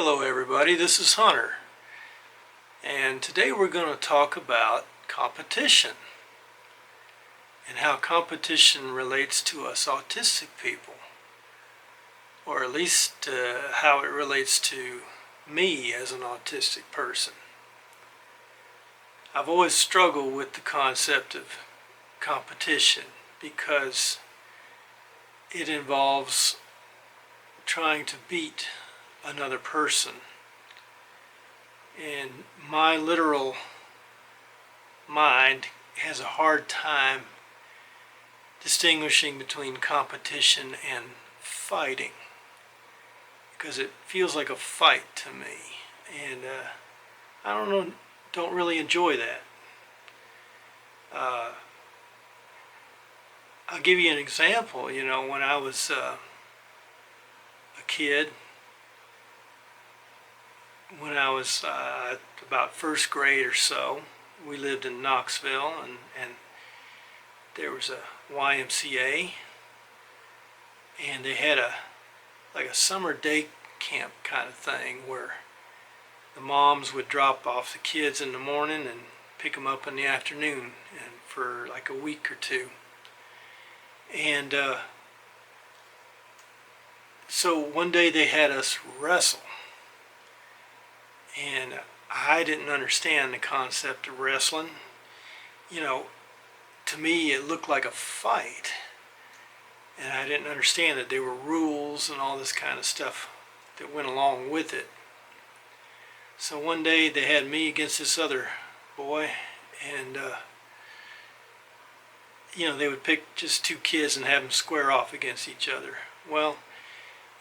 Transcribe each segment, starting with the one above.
Hello everybody, this is Hunter, and today we're going to talk about competition and how competition relates to us autistic people, or at least how it relates to me as an autistic person. I've always struggled with the concept of competition because it involves trying to beat another person, and my literal mind has a hard time distinguishing between competition and fighting, because it feels like a fight to me, and don't really enjoy that. I'll give you an example. When I was a kid, when I was about first grade or so, we lived in Knoxville, and there was a YMCA, and they had like a summer day camp kind of thing where the moms would drop off the kids in the morning and pick them up in the afternoon, and for like a week or two. And so one day they had us wrestle. And I didn't understand the concept of wrestling. To me it looked like a fight. And I didn't understand that there were rules and all this kind of stuff that went along with it. So one day they had me against this other boy, and they would pick just two kids and have them square off against each other. Well,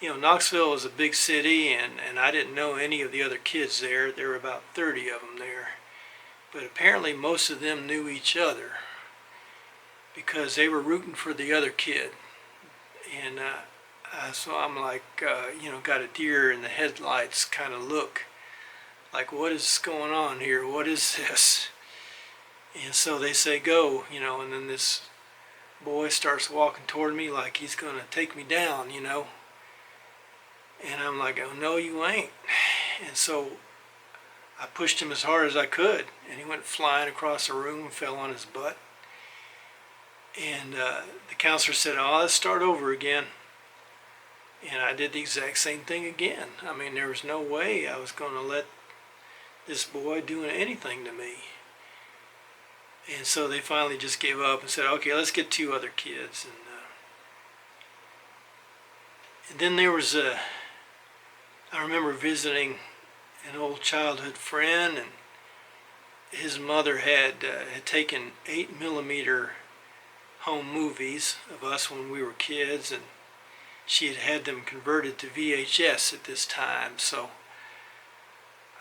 Knoxville was a big city, and I didn't know any of the other kids there. There were about 30 of them there. But apparently most of them knew each other because they were rooting for the other kid. And so I'm like, got a deer in the headlights kind of look. Like, what is going on here? What is this? And so they say, go, and then this boy starts walking toward me like he's going to take me down, And I'm like, oh, no, you ain't. And so I pushed him as hard as I could, and he went flying across the room and fell on his butt. And the counselor said, oh, let's start over again. And I did the exact same thing again. I mean, there was no way I was going to let this boy do anything to me. And so they finally just gave up and said, okay, let's get two other kids. And then there was I remember visiting an old childhood friend, and his mother had taken 8mm home movies of us when we were kids, and she had had them converted to VHS at this time. So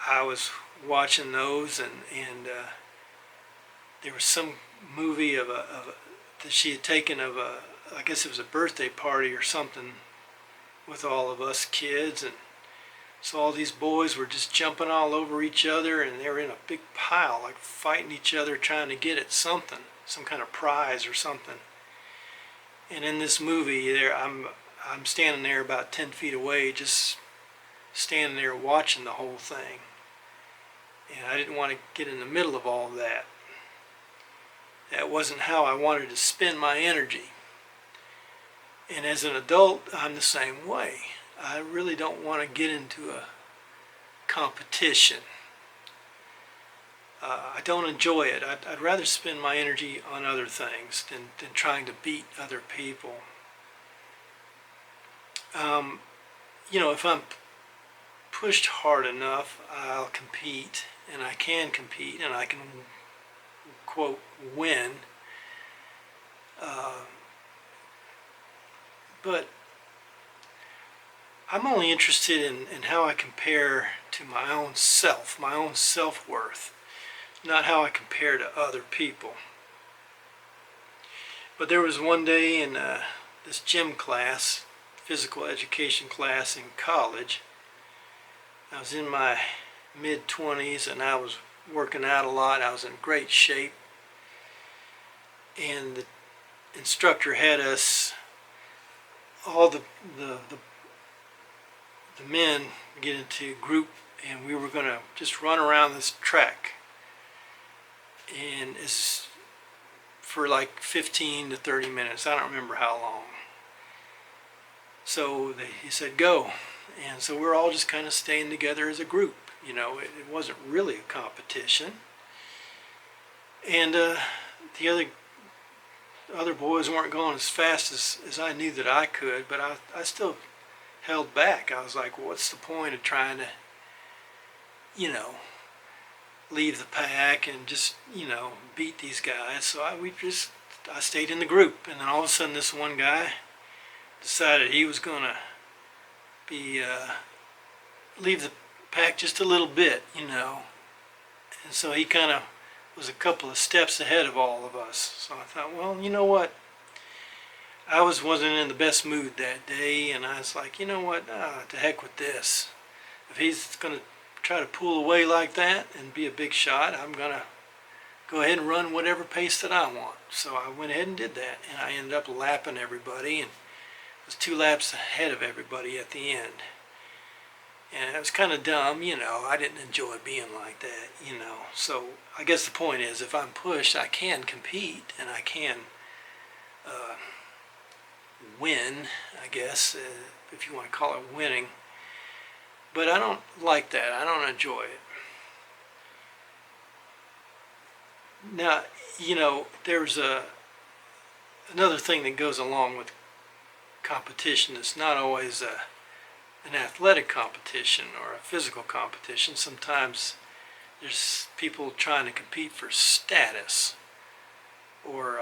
I was watching those, and there was some movie that she had taken of I guess it was a birthday party or something with all of us kids, and so all these boys were just jumping all over each other, and they were in a big pile, like fighting each other, trying to get at something, some kind of prize or something. And in this movie, I'm standing there about 10 feet away, just standing there watching the whole thing. And I didn't want to get in the middle of all that. That wasn't how I wanted to spend my energy. And as an adult, I'm the same way. I really don't want to get into a competition. I don't enjoy it. I'd rather spend my energy on other things than trying to beat other people. If I'm pushed hard enough, I'll compete, and I can compete, and I can, quote, win. But I'm only interested in how I compare to my own self, my own self-worth, not how I compare to other people. But there was one day in this gym class, physical education class in college. I was in my mid-20s, and I was working out a lot. I was in great shape. And the instructor had us, all the men get into group, and we were going to just run around this track, and it's for like 15 to 30 minutes. I don't remember how long. So he said go, and so we're all just kind of staying together as a group. You know, it wasn't really a competition, and the other boys weren't going as fast as I knew that I could, but I still held back. I was like, well, what's the point of trying to, you know, leave the pack and just, you know, beat these guys? So I stayed in the group, and then all of a sudden this one guy decided he was going to be leave the pack just a little bit, you know, and so he kind of was a couple of steps ahead of all of us. So I thought, well, you know what, I wasn't in the best mood that day, and I was like, you know what, to heck with this. If he's going to try to pull away like that and be a big shot, I'm going to go ahead and run whatever pace that I want. So I went ahead and did that, and I ended up lapping everybody, and was 2 laps ahead of everybody at the end. And it was kind of dumb, you know. I didn't enjoy being like that, you know. So I guess the point is, if I'm pushed, I can compete, and I can win, I guess, if you want to call it winning. But I don't like that. I don't enjoy it. Now, you know, there's another thing that goes along with competition. It's not always an athletic competition or a physical competition. Sometimes there's people trying to compete for status or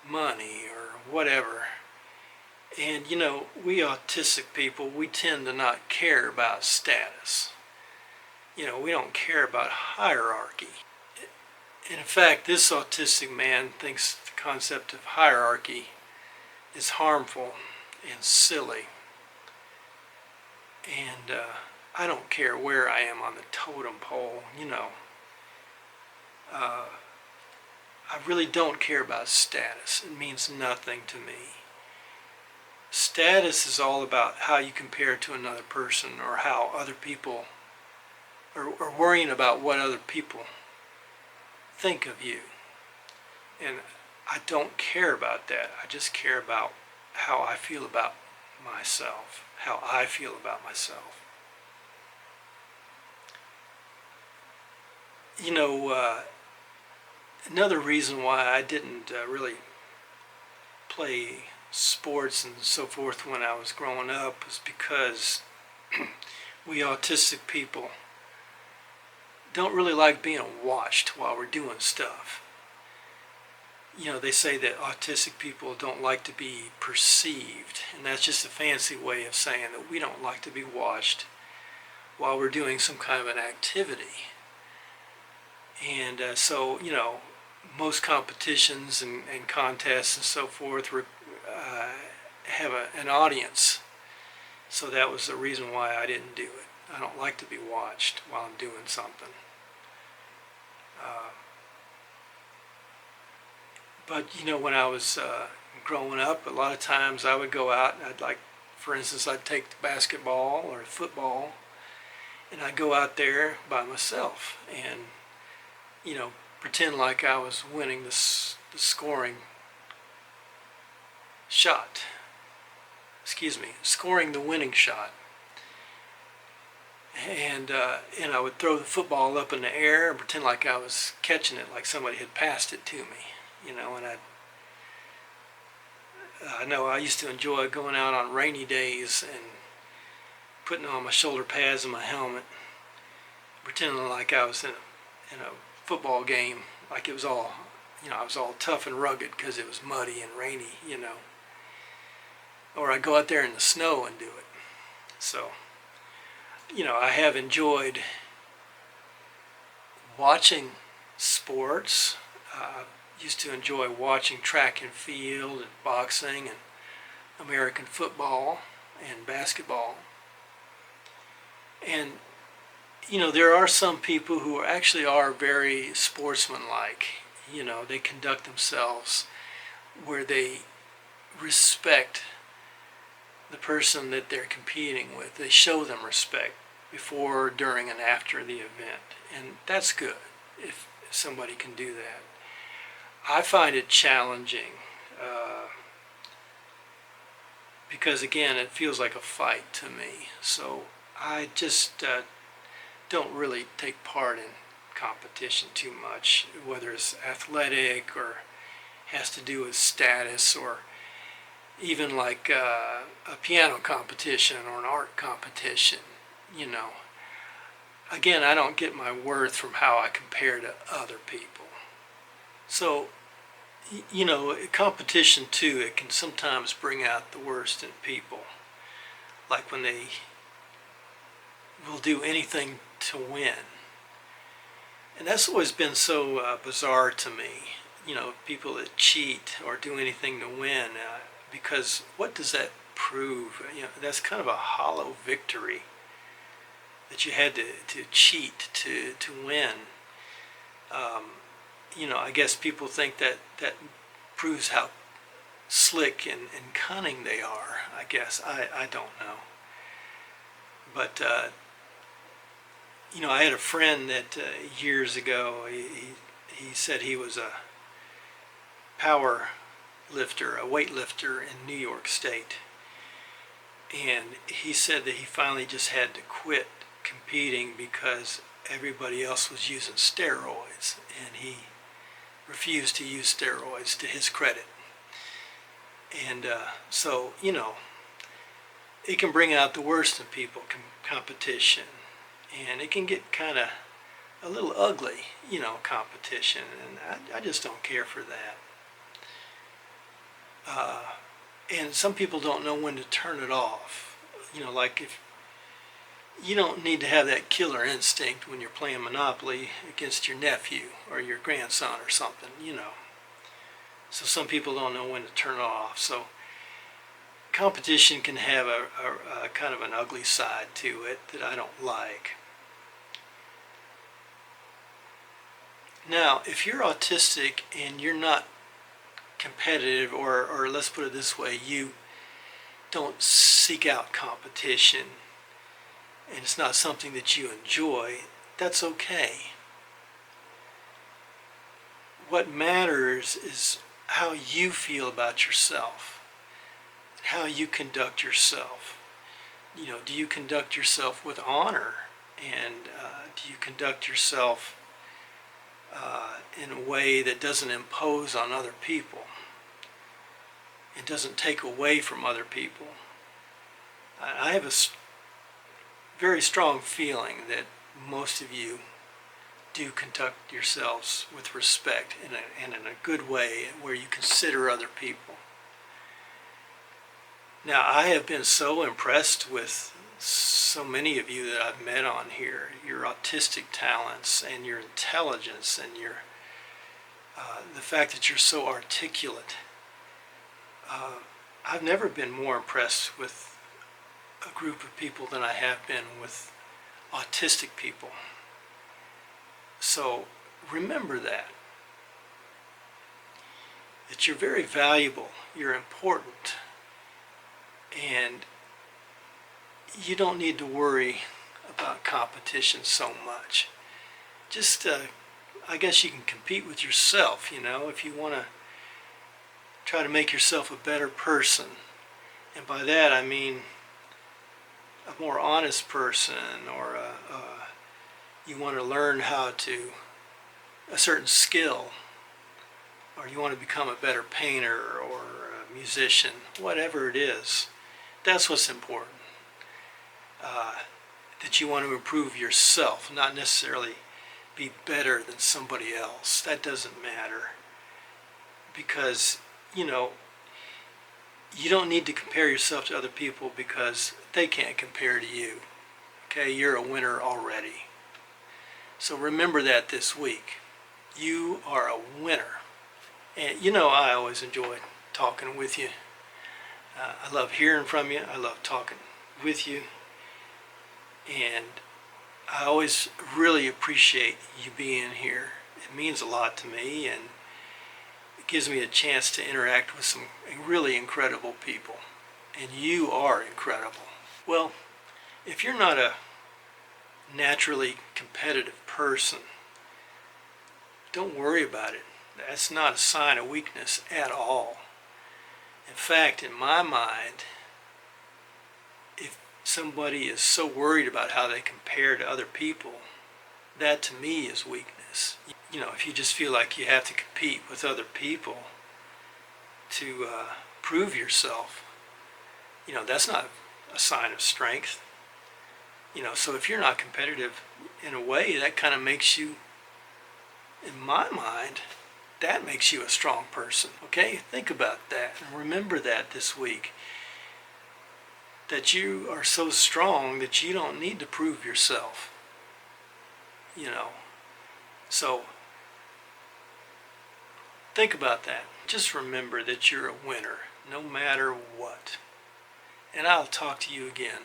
money or whatever. And you know, we autistic people, we tend to not care about status. You know, we don't care about hierarchy. And in fact, this autistic man thinks the concept of hierarchy is harmful and silly. And I don't care where I am on the totem pole, you know. I really don't care about status. It means nothing to me. Status is all about how you compare to another person, or how other people, or worrying about what other people think of you. And I don't care about that. I just care about how I feel about myself, how I feel about myself. You know, another reason why I didn't really play sports and so forth when I was growing up was because we autistic people don't really like being watched while we're doing stuff. You know, they say that autistic people don't like to be perceived, and that's just a fancy way of saying that we don't like to be watched while we're doing some kind of an activity. And so, you know, most competitions and contests and so forth have an audience. So that was the reason why I didn't do it. I don't like to be watched while I'm doing something. But you know, when I was growing up, a lot of times I would go out and for instance, I'd take the basketball or football, and I'd go out there by myself and, you know, pretend like I was winning the scoring shot. Scoring the winning shot. And I would throw the football up in the air and pretend like I was catching it, like somebody had passed it to me, you know. And I know I used to enjoy going out on rainy days and putting on my shoulder pads and my helmet, pretending like I was in a football game, like it was all, you know, I was all tough and rugged because it was muddy and rainy, you know. Or I'd go out there in the snow and do it. So, you know, I have enjoyed watching sports. I used to enjoy watching track and field and boxing and American football and basketball. And, you know, there are some people who actually are very sportsmanlike. You know, they conduct themselves where they respect the person that they're competing with. They show them respect. before, during, and after the event. And that's good if somebody can do that. I find it challenging because, again, it feels like a fight to me. So I just don't really take part in competition too much, whether it's athletic or has to do with status, or even like a piano competition or an art competition. Again, I don't get my worth from how I compare to other people. So, competition too, it can sometimes bring out the worst in people. Like when they will do anything to win. And that's always been so bizarre to me. People that cheat or do anything to win. Because what does that prove? That's kind of a hollow victory. That you had to cheat to win. I guess people think that proves how slick and cunning they are. I guess I don't know. But I had a friend that years ago he said he was a power lifter, a weightlifter in New York State, and he said that he finally just had to quit competing because everybody else was using steroids, and he refused to use steroids, to his credit. And so it can bring out the worst in people, competition, and it can get kind of a little ugly, competition, and I just don't care for that. And some people don't know when to turn it off. Like if you don't need to have that killer instinct when you're playing Monopoly against your nephew or your grandson or something, So some people don't know when to turn it off. So competition can have a kind of an ugly side to it that I don't like. Now, if you're autistic and you're not competitive, or let's put it this way, you don't seek out competition and it's not something that you enjoy, that's okay. What matters is how you feel about yourself, how you conduct yourself. Do you conduct yourself with honor, and do you conduct yourself in a way that doesn't impose on other people? It doesn't take away from other people. I have a very strong feeling that most of you do conduct yourselves with respect and in a good way where you consider other people. Now, I have been so impressed with so many of you that I've met on here, your autistic talents and your intelligence and the fact that you're so articulate. I've never been more impressed with a group of people than I have been with autistic people. So remember that you're very valuable, you're important, and you don't need to worry about competition so much. Just, I guess you can compete with yourself, if you want to try to make yourself a better person. And by that I mean a more honest person, or you want to learn how to, a certain skill, or you want to become a better painter or a musician, whatever it is. That's what's important. That you want to improve yourself, not necessarily be better than somebody else. That doesn't matter. Because, you don't need to compare yourself to other people because they can't compare to you. Okay, you're a winner already. So remember that this week. You are a winner. And I always enjoy talking with you. I love hearing from you. I love talking with you. And I always really appreciate you being here. It means a lot to me, and it gives me a chance to interact with some really incredible people. And you are incredible. Well, if you're not a naturally competitive person, don't worry about it. That's not a sign of weakness at all. In fact, in my mind, if somebody is so worried about how they compare to other people, that to me is weakness. You know, if you just feel like you have to compete with other people to prove yourself, you know, that's not a sign of strength. You know, so if you're not competitive, in a way, that kind of makes you, in my mind, that makes you a strong person. Okay, think about that and remember that this week. That you are so strong that you don't need to prove yourself. You know, so think about that. Just remember that you're a winner, no matter what. And I'll talk to you again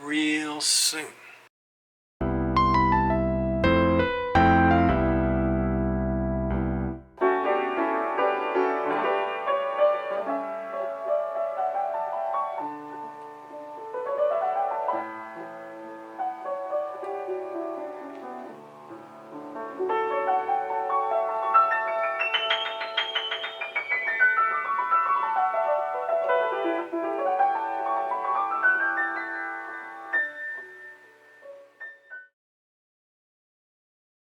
real soon.